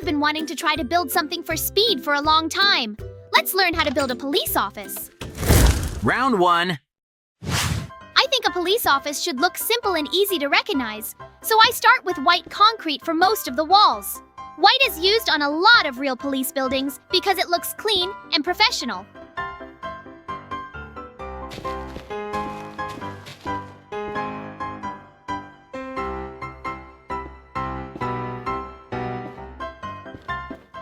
been wanting to try to build something for speed for a long time. Let's learn how to build a police office. Round 1. I think a police office should look simple and easy to recognize, so I start with white concrete for most of the walls. White is used on a lot of real police buildings because it looks clean and professional.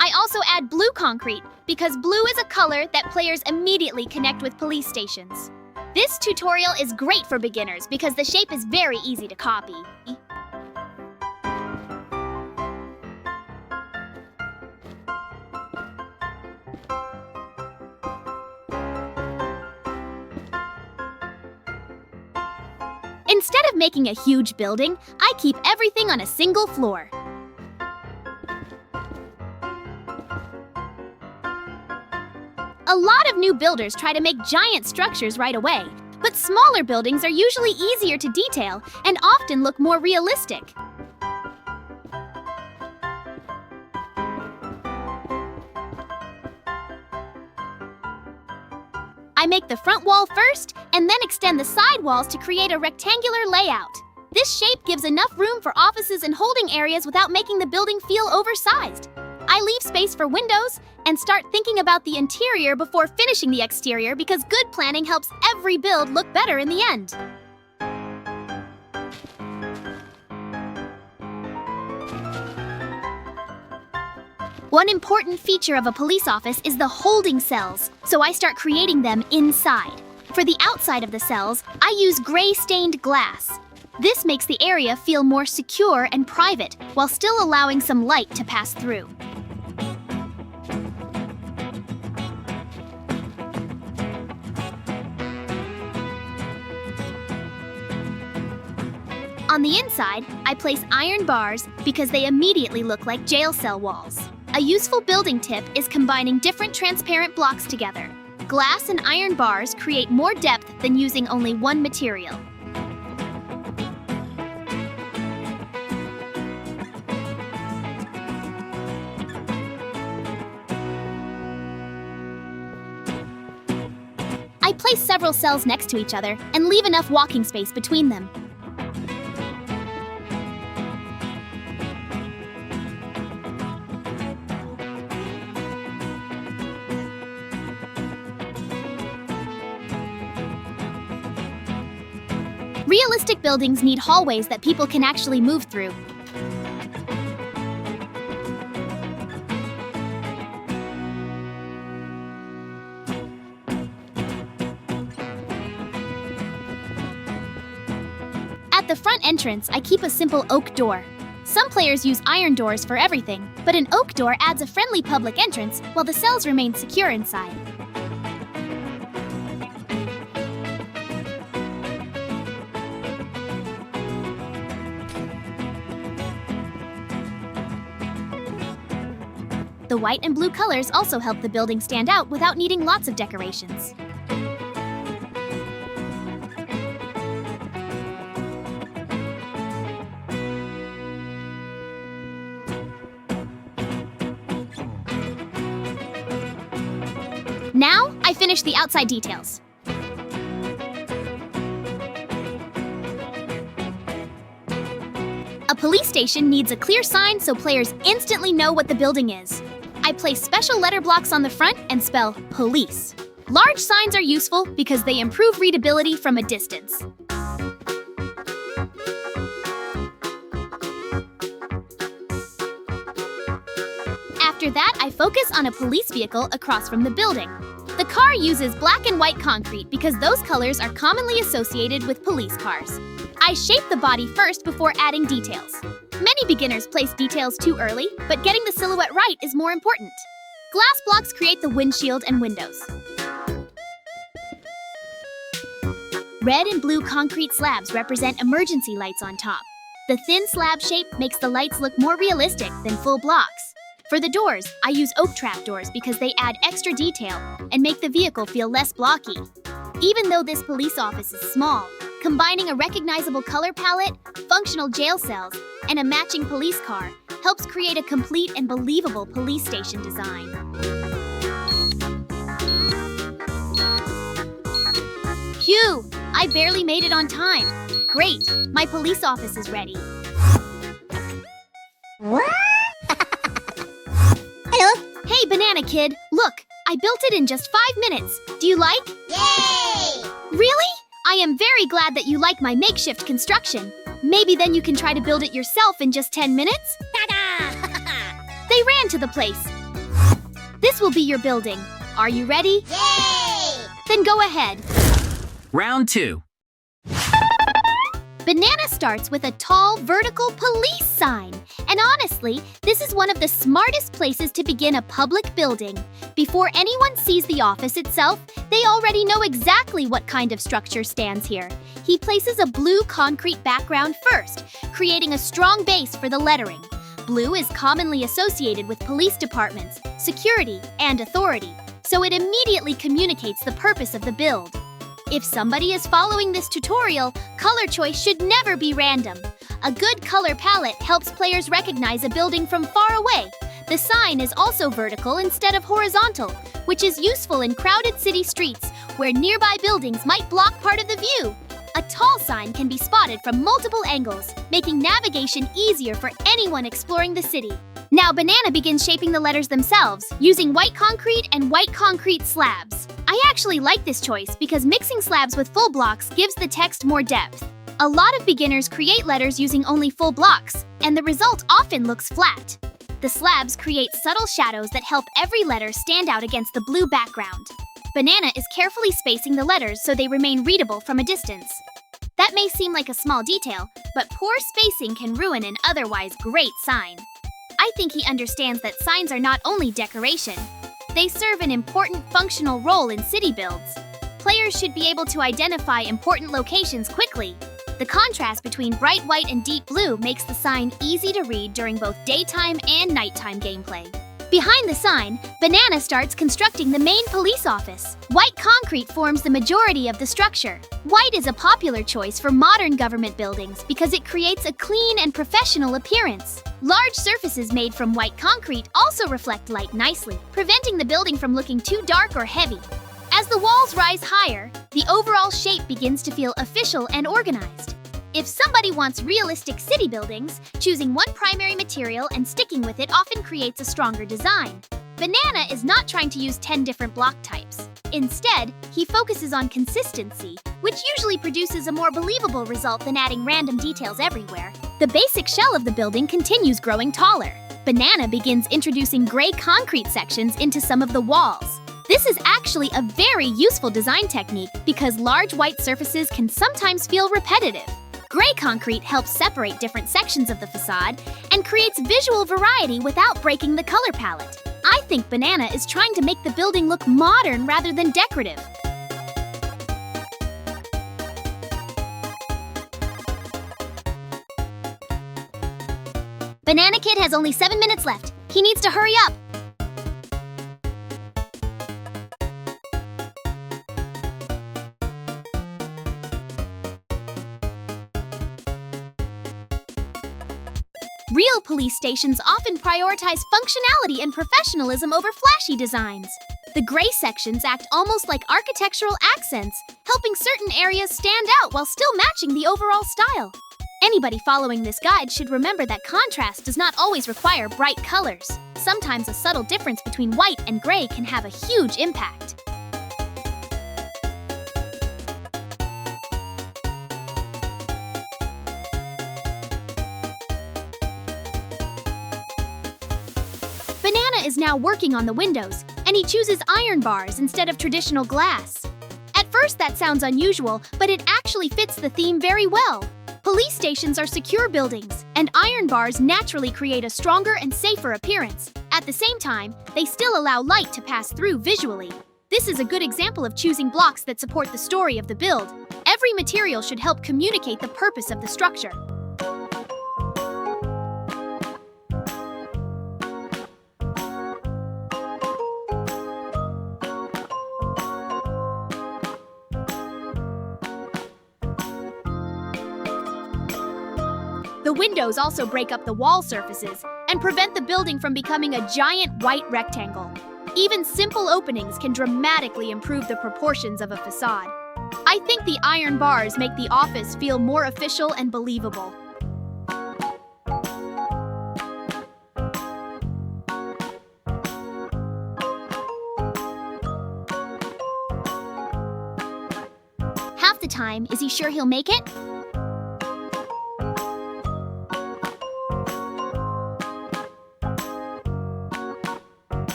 I also add blue concrete because blue is a color that players immediately connect with police stations. This tutorial is great for beginners because the shape is very easy to copy. Instead of making a huge building, I keep everything on a single floor. A lot of new builders try to make giant structures right away, but smaller buildings are usually easier to detail and often look more realistic. I make the front wall first and then extend the side walls to create a rectangular layout. This shape gives enough room for offices and holding areas without making the building feel oversized. I leave space for windows and start thinking about the interior before finishing the exterior because good planning helps every build look better in the end. One important feature of a police office is the holding cells, so I start creating them inside. For the outside of the cells, I use gray-stained glass. This makes the area feel more secure and private, while still allowing some light to pass through. On the inside, I place iron bars because they immediately look like jail cell walls. A useful building tip is combining different transparent blocks together. Glass and iron bars create more depth than using only one material. I place several cells next to each other and leave enough walking space between them. Realistic buildings need hallways that people can actually move through. At the front entrance, I keep a simple oak door. Some players use iron doors for everything, but an oak door adds a friendly public entrance while the cells remain secure inside. The white and blue colors also help the building stand out without needing lots of decorations. Now, I finish the outside details. A police station needs a clear sign so players instantly know what the building is. I place special letter blocks on the front and spell police. Large signs are useful because they improve readability from a distance. After that, I focus on a police vehicle across from the building. The car uses black and white concrete because those colors are commonly associated with police cars. I shape the body first before adding details. Many beginners place details too early, but getting the silhouette right is more important. Glass blocks create the windshield and windows. Red and blue concrete slabs represent emergency lights on top. The thin slab shape makes the lights look more realistic than full blocks. For the doors, I use oak trapdoors because they add extra detail and make the vehicle feel less blocky. Even though this police office is small, combining a recognizable color palette, functional jail cells, and a matching police car helps create a complete and believable police station design. Phew! I barely made it on time. Great, my police office is ready. What? Hello? Hey, Banana Kid, look, I built it in just 5 minutes. Do you like? Yay! Really? I am very glad that you like my makeshift construction. Maybe then you can try to build it yourself in just 10 minutes? Ta-da! They ran to the place. This will be your building. Are you ready? Yay! Then go ahead. Round 2. Banana starts with a tall, vertical police sign. And honestly, this is one of the smartest places to begin a public building. Before anyone sees the office itself, they already know exactly what kind of structure stands here. He places a blue concrete background first, creating a strong base for the lettering. Blue is commonly associated with police departments, security, and authority, so it immediately communicates the purpose of the build. If somebody is following this tutorial, color choice should never be random. A good color palette helps players recognize a building from far away. The sign is also vertical instead of horizontal, which is useful in crowded city streets where nearby buildings might block part of the view. A tall sign can be spotted from multiple angles, making navigation easier for anyone exploring the city. Now Banana begins shaping the letters themselves, using white concrete and white concrete slabs. I actually like this choice because mixing slabs with full blocks gives the text more depth. A lot of beginners create letters using only full blocks, and the result often looks flat. The slabs create subtle shadows that help every letter stand out against the blue background. Banana is carefully spacing the letters so they remain readable from a distance. That may seem like a small detail, but poor spacing can ruin an otherwise great sign. I think he understands that signs are not only decoration. They serve an important functional role in city builds. Players should be able to identify important locations quickly. The contrast between bright white and deep blue makes the sign easy to read during both daytime and nighttime gameplay. Behind the sign, Banana starts constructing the main police office. White concrete forms the majority of the structure. White is a popular choice for modern government buildings because it creates a clean and professional appearance. Large surfaces made from white concrete also reflect light nicely, preventing the building from looking too dark or heavy. As the walls rise higher, the overall shape begins to feel official and organized. If somebody wants realistic city buildings, choosing one primary material and sticking with it often creates a stronger design. Banana is not trying to use 10 different block types. Instead, he focuses on consistency, which usually produces a more believable result than adding random details everywhere. The basic shell of the building continues growing taller. Banana begins introducing gray concrete sections into some of the walls. This is actually a very useful design technique because large white surfaces can sometimes feel repetitive. Gray concrete helps separate different sections of the facade and creates visual variety without breaking the color palette. I think Banana is trying to make the building look modern rather than decorative. Banana Kid has only 7 minutes left. He needs to hurry up. Real police stations often prioritize functionality and professionalism over flashy designs. The gray sections act almost like architectural accents, helping certain areas stand out while still matching the overall style. Anybody following this guide should remember that contrast does not always require bright colors. Sometimes a subtle difference between white and gray can have a huge impact. Banana is now working on the windows, and he chooses iron bars instead of traditional glass. At first that sounds unusual, but it actually fits the theme very well. Police stations are secure buildings, and iron bars naturally create a stronger and safer appearance. At the same time, they still allow light to pass through visually. This is a good example of choosing blocks that support the story of the build. Every material should help communicate the purpose of the structure. The windows also break up the wall surfaces, and prevent the building from becoming a giant white rectangle. Even simple openings can dramatically improve the proportions of a facade. I think the iron bars make the office feel more official and believable. Half the time, is he sure he'll make it?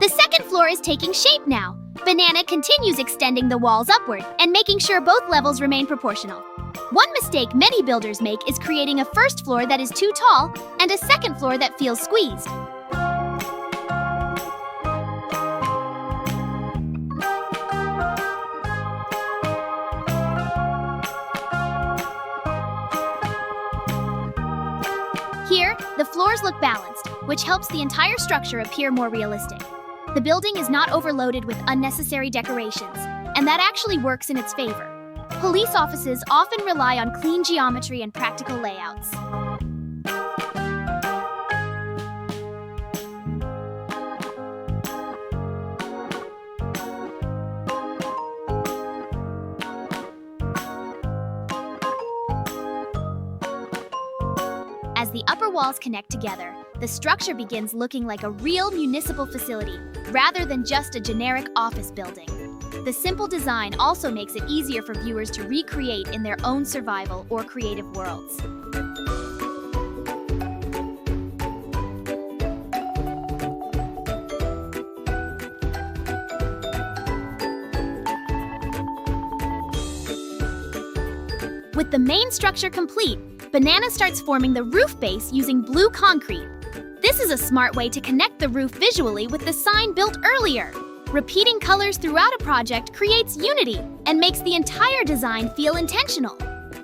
The second floor is taking shape now. Banana continues extending the walls upward and making sure both levels remain proportional. One mistake many builders make is creating a first floor that is too tall and a second floor that feels squeezed. Here, the floors look balanced, which helps the entire structure appear more realistic. The building is not overloaded with unnecessary decorations, and that actually works in its favor. Police offices often rely on clean geometry and practical layouts. As the upper walls connect together, the structure begins looking like a real municipal facility, rather than just a generic office building. The simple design also makes it easier for viewers to recreate in their own survival or creative worlds. With the main structure complete, Banana starts forming the roof base using blue concrete. This is a smart way to connect the roof visually with the sign built earlier. Repeating colors throughout a project creates unity and makes the entire design feel intentional.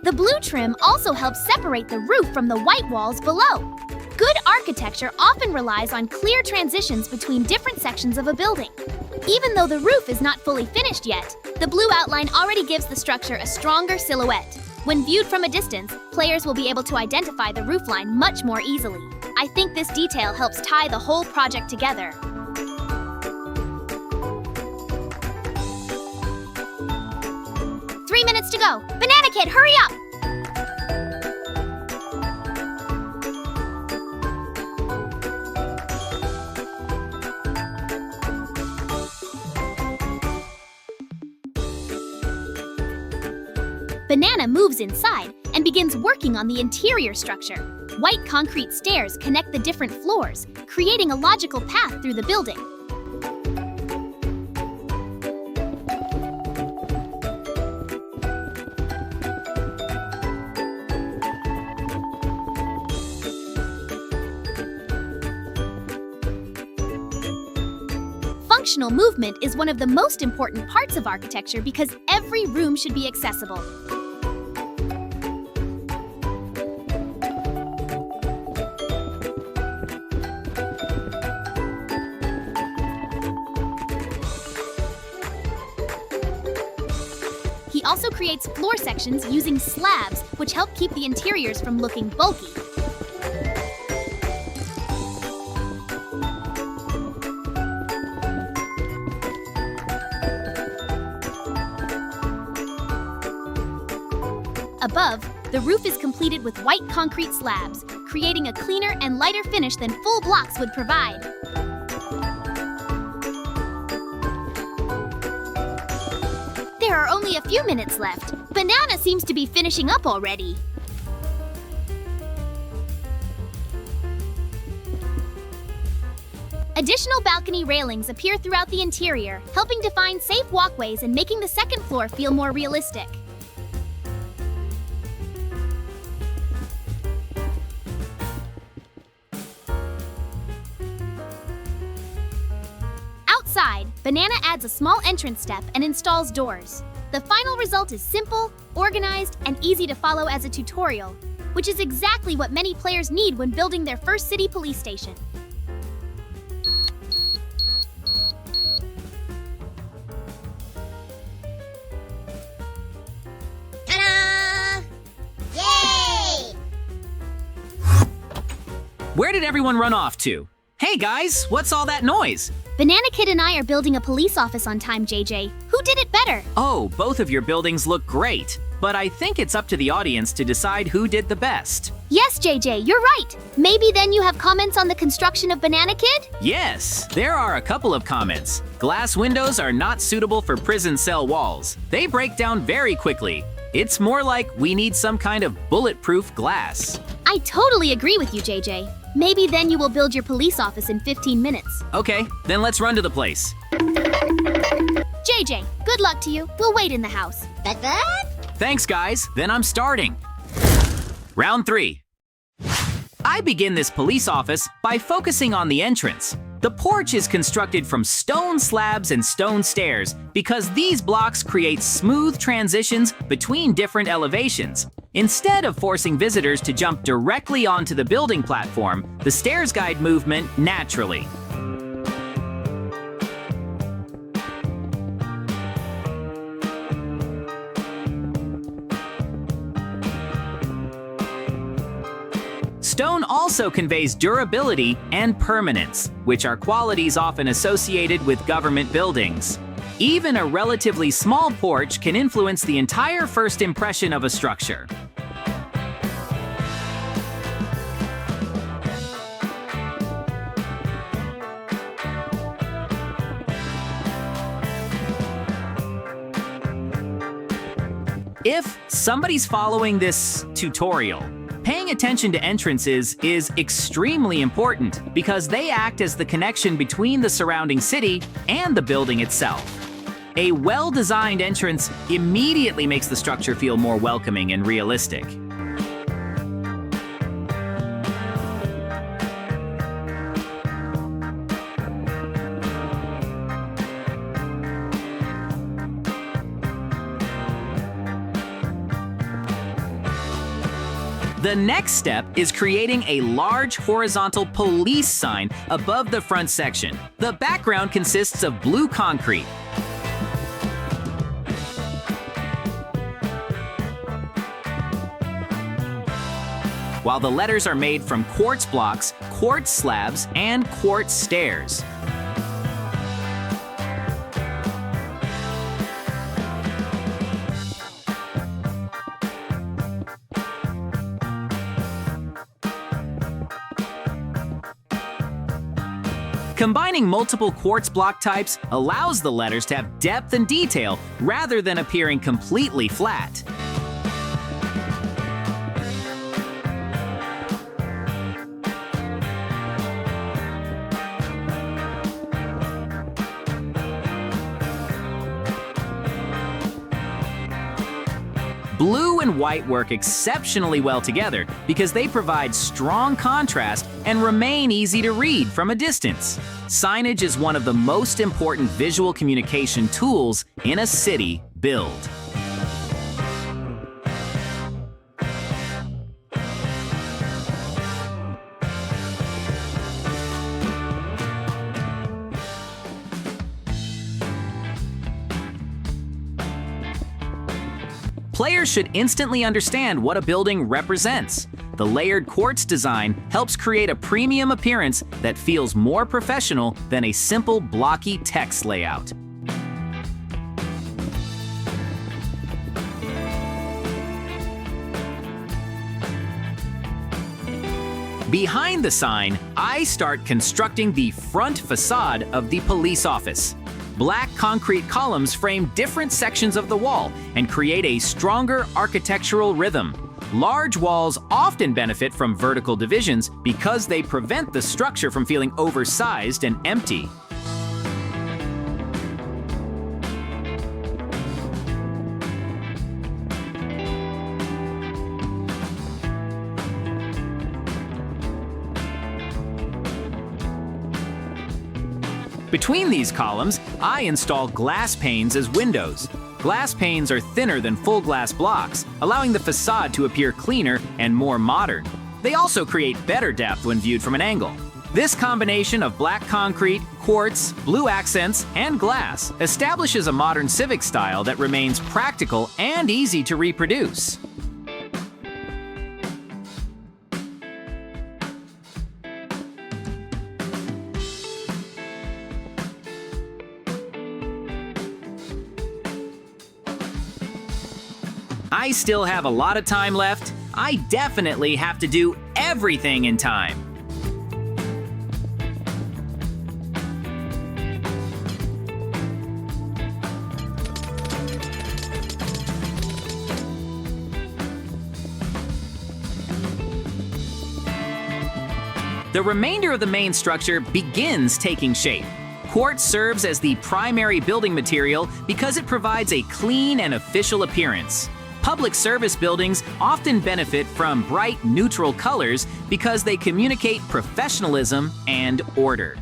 The blue trim also helps separate the roof from the white walls below. Good architecture often relies on clear transitions between different sections of a building. Even though the roof is not fully finished yet, the blue outline already gives the structure a stronger silhouette. When viewed from a distance, players will be able to identify the roofline much more easily. I think this detail helps tie the whole project together. Three minutes to go. Banana Kid, hurry up! Banana moves inside and begins working on the interior structure. White concrete stairs connect the different floors, creating a logical path through the building. Functional movement is one of the most important parts of architecture because every room should be accessible. He also creates floor sections using slabs, which help keep the interiors from looking bulky. Above, the roof is completed with white concrete slabs, creating a cleaner and lighter finish than full blocks would provide. There are only a few minutes left. Banana seems to be finishing up already. Additional balcony railings appear throughout the interior, helping define safe walkways and making the second floor feel more realistic. Outside, Banana adds a small entrance step and installs doors. The final result is simple, organized, and easy to follow as a tutorial, which is exactly what many players need when building their first city police station. Ta-da! Yay! Where did everyone run off to? Hey guys, what's all that noise? Banana Kid and I are building a police office on time, JJ. Who did it better? Oh, both of your buildings look great. But I think it's up to the audience to decide who did the best. Yes, JJ, you're right. Maybe then you have comments on the construction of Banana Kid? Yes, there are a couple of comments. Glass windows are not suitable for prison cell walls. They break down very quickly. It's more like we need some kind of bulletproof glass. I totally agree with you, JJ. Maybe then you will build your police office in 15 minutes. Okay, then let's run to the place. JJ, good luck to you. We'll wait in the house. But? Thanks, guys. Then I'm starting. Round 3. I begin this police office by focusing on the entrance. The porch is constructed from stone slabs and stone stairs because these blocks create smooth transitions between different elevations. Instead of forcing visitors to jump directly onto the building platform, the stairs guide movement naturally. Stone also conveys durability and permanence, which are qualities often associated with government buildings. Even a relatively small porch can influence the entire first impression of a structure. If somebody's following this tutorial, paying attention to entrances is extremely important because they act as the connection between the surrounding city and the building itself. A well-designed entrance immediately makes the structure feel more welcoming and realistic. The next step is creating a large horizontal police sign above the front section. The background consists of blue concrete. While the letters are made from quartz blocks, quartz slabs, and quartz stairs. Combining multiple quartz block types allows the letters to have depth and detail rather than appearing completely flat. Blue and white work exceptionally well together because they provide strong contrast and remain easy to read from a distance. Signage is one of the most important visual communication tools in a city build. Players should instantly understand what a building represents. The layered quartz design helps create a premium appearance that feels more professional than a simple blocky text layout. Behind the sign, I start constructing the front facade of the police office. Black concrete columns frame different sections of the wall and create a stronger architectural rhythm. Large walls often benefit from vertical divisions because they prevent the structure from feeling oversized and empty. Between these columns, I install glass panes as windows. Glass panes are thinner than full glass blocks, allowing the facade to appear cleaner and more modern. They also create better depth when viewed from an angle. This combination of black concrete, quartz, blue accents, and glass establishes a modern civic style that remains practical and easy to reproduce. I still have a lot of time left. I definitely have to do everything in time. The remainder of the main structure begins taking shape. Quartz serves as the primary building material because it provides a clean and official appearance. Public service buildings often benefit from bright, neutral colors because they communicate professionalism and order.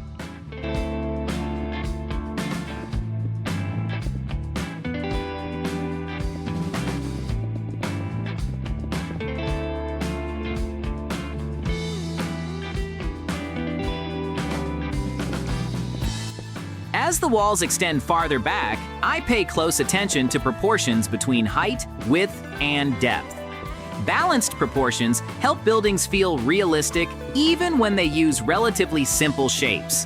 As the walls extend farther back, I pay close attention to proportions between height, width, and depth. Balanced proportions help buildings feel realistic even when they use relatively simple shapes.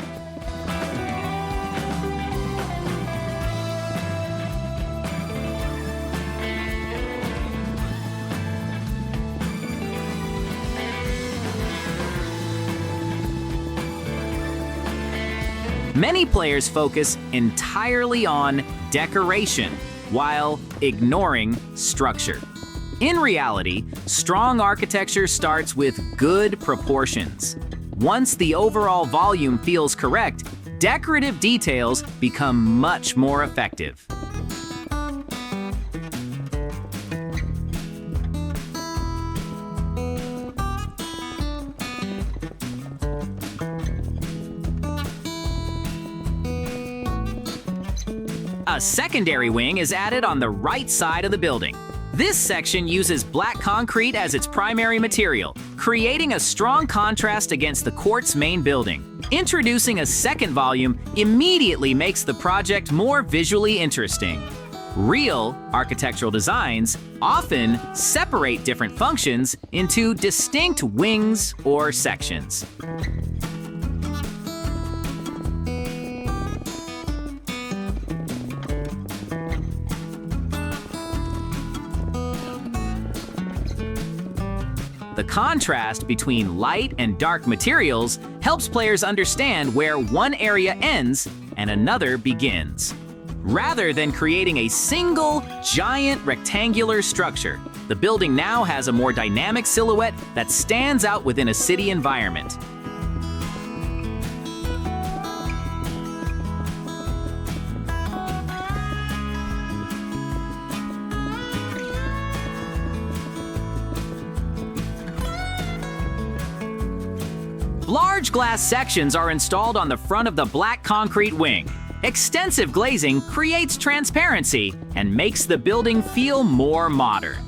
Many players focus entirely on decoration while ignoring structure. In reality, strong architecture starts with good proportions. Once the overall volume feels correct, decorative details become much more effective. A secondary wing is added on the right side of the building. This section uses black concrete as its primary material, creating a strong contrast against the quartz main building. Introducing a second volume immediately makes the project more visually interesting. Real architectural designs often separate different functions into distinct wings or sections. The contrast between light and dark materials helps players understand where one area ends and another begins. Rather than creating a single, giant rectangular structure, the building now has a more dynamic silhouette that stands out within a city environment. Large glass sections are installed on the front of the black concrete wing. Extensive glazing creates transparency and makes the building feel more modern.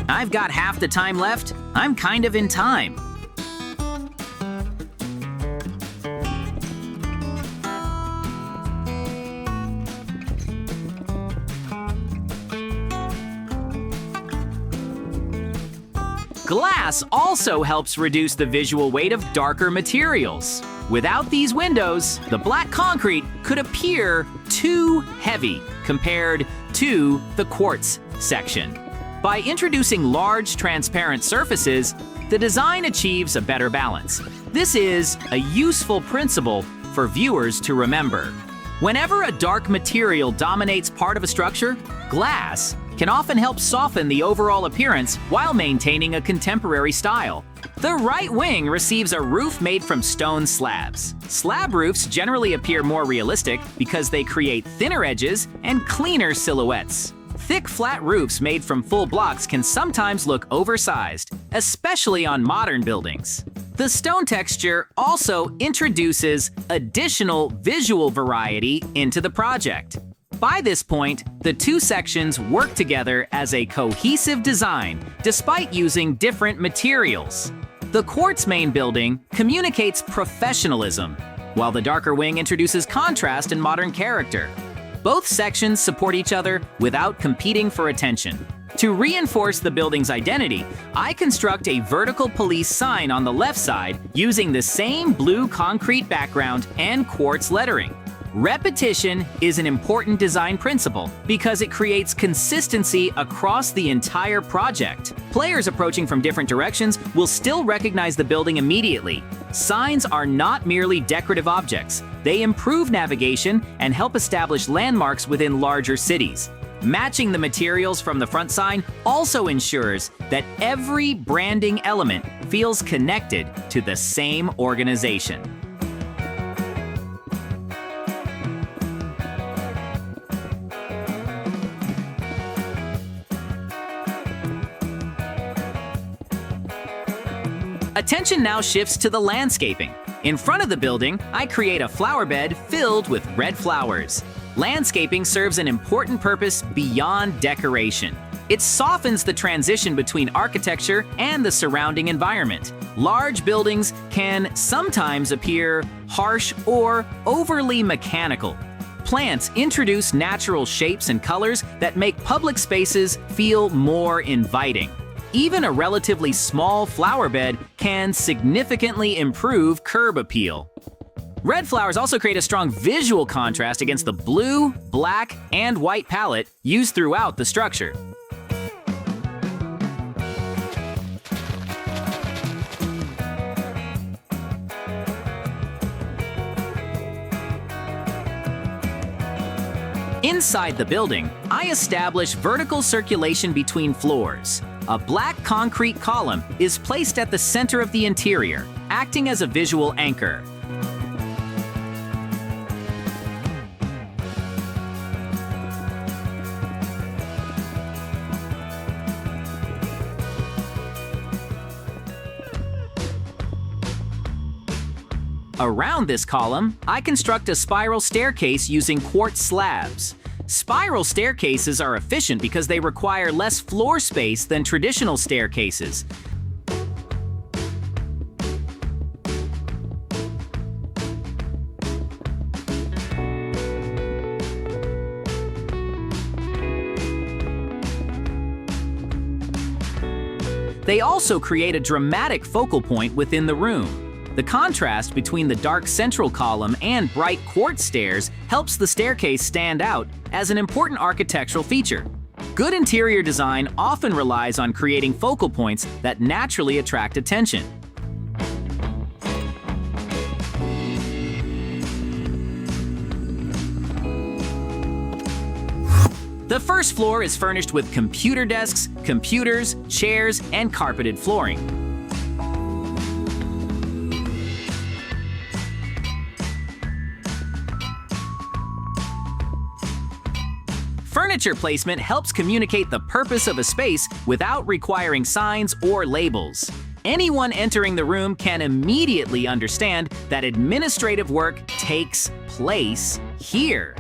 I've got half the time left. I'm kind of in time. Glass also helps reduce the visual weight of darker materials. Without these windows, the black concrete could appear too heavy compared to the quartz section. By introducing large, transparent surfaces, the design achieves a better balance. This is a useful principle for viewers to remember. Whenever a dark material dominates part of a structure, glass can often help soften the overall appearance while maintaining a contemporary style. The right wing receives a roof made from stone slabs. Slab roofs generally appear more realistic because they create thinner edges and cleaner silhouettes. Thick, flat roofs made from full blocks can sometimes look oversized, especially on modern buildings. The stone texture also introduces additional visual variety into the project. By this point, the two sections work together as a cohesive design, despite using different materials. The quartz main building communicates professionalism, while the darker wing introduces contrast and modern character. Both sections support each other without competing for attention. To reinforce the building's identity, I construct a vertical police sign on the left side using the same blue concrete background and quartz lettering. Repetition is an important design principle because it creates consistency across the entire project. Players approaching from different directions will still recognize the building immediately. Signs are not merely decorative objects. They improve navigation and help establish landmarks within larger cities. Matching the materials from the front sign also ensures that every branding element feels connected to the same organization. Attention now shifts to the landscaping. In front of the building, I create a flower bed filled with red flowers. Landscaping serves an important purpose beyond decoration. It softens the transition between architecture and the surrounding environment. Large buildings can sometimes appear harsh or overly mechanical. Plants introduce natural shapes and colors that make public spaces feel more inviting. Even a relatively small flower bed can significantly improve curb appeal. Red flowers also create a strong visual contrast against the blue, black, and white palette used throughout the structure. Inside the building, I establish vertical circulation between floors. A black concrete column is placed at the center of the interior, acting as a visual anchor. Around this column, I construct a spiral staircase using quartz slabs. Spiral staircases are efficient because they require less floor space than traditional staircases. They also create a dramatic focal point within the room. The contrast between the dark central column and bright quartz stairs helps the staircase stand out as an important architectural feature. Good interior design often relies on creating focal points that naturally attract attention. The first floor is furnished with computer desks, computers, chairs, and carpeted flooring. Furniture placement helps communicate the purpose of a space without requiring signs or labels. Anyone entering the room can immediately understand that administrative work takes place here.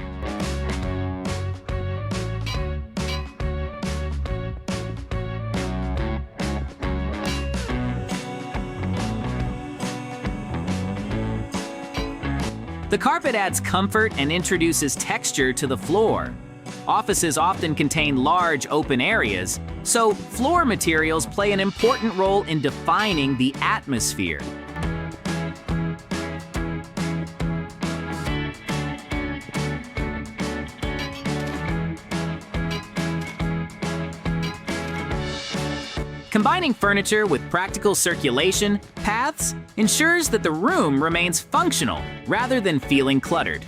The carpet adds comfort and introduces texture to the floor. Offices often contain large open areas, so floor materials play an important role in defining the atmosphere. Combining furniture with practical circulation paths ensures that the room remains functional rather than feeling cluttered.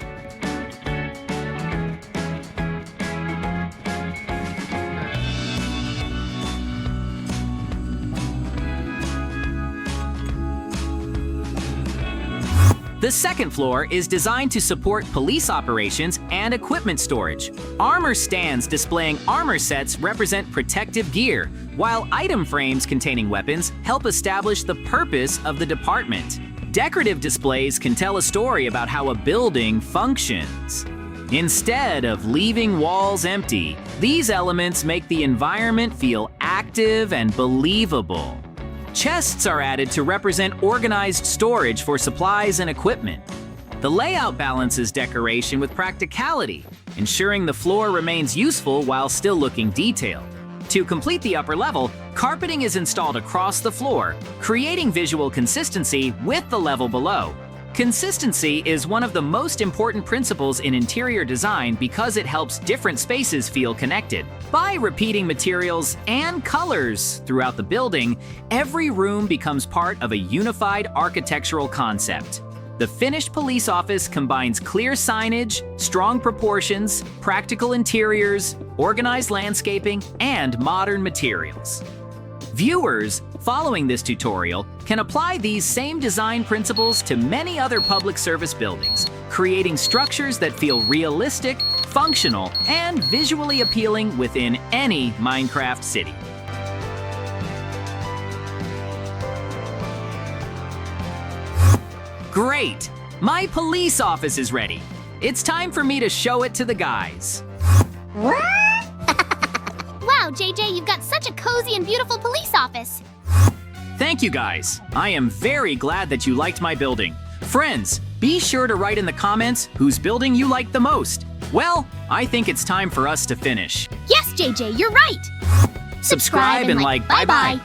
The second floor is designed to support police operations and equipment storage. Armor stands displaying armor sets represent protective gear, while item frames containing weapons help establish the purpose of the department. Decorative displays can tell a story about how a building functions. Instead of leaving walls empty, these elements make the environment feel active and believable. Chests are added to represent organized storage for supplies and equipment. The layout balances decoration with practicality, ensuring the floor remains useful while still looking detailed. To complete the upper level, carpeting is installed across the floor, creating visual consistency with the level below. Consistency is one of the most important principles in interior design because it helps different spaces feel connected. By repeating materials and colors throughout the building, every room becomes part of a unified architectural concept. The finished police office combines clear signage, strong proportions, practical interiors, organized landscaping, and modern materials. Viewers following this tutorial can apply these same design principles to many other public service buildings, creating structures that feel realistic, functional, and visually appealing within any Minecraft city. Great! My police office is ready. It's time for me to show it to the guys. Wow, JJ, you've got such a cozy and beautiful police office. Thank you guys. I am very glad that you liked my building. Friends, be sure to write in the comments whose building you liked the most. Well, I think it's time for us to finish. Yes, JJ, you're right. Subscribe and like. Bye-bye.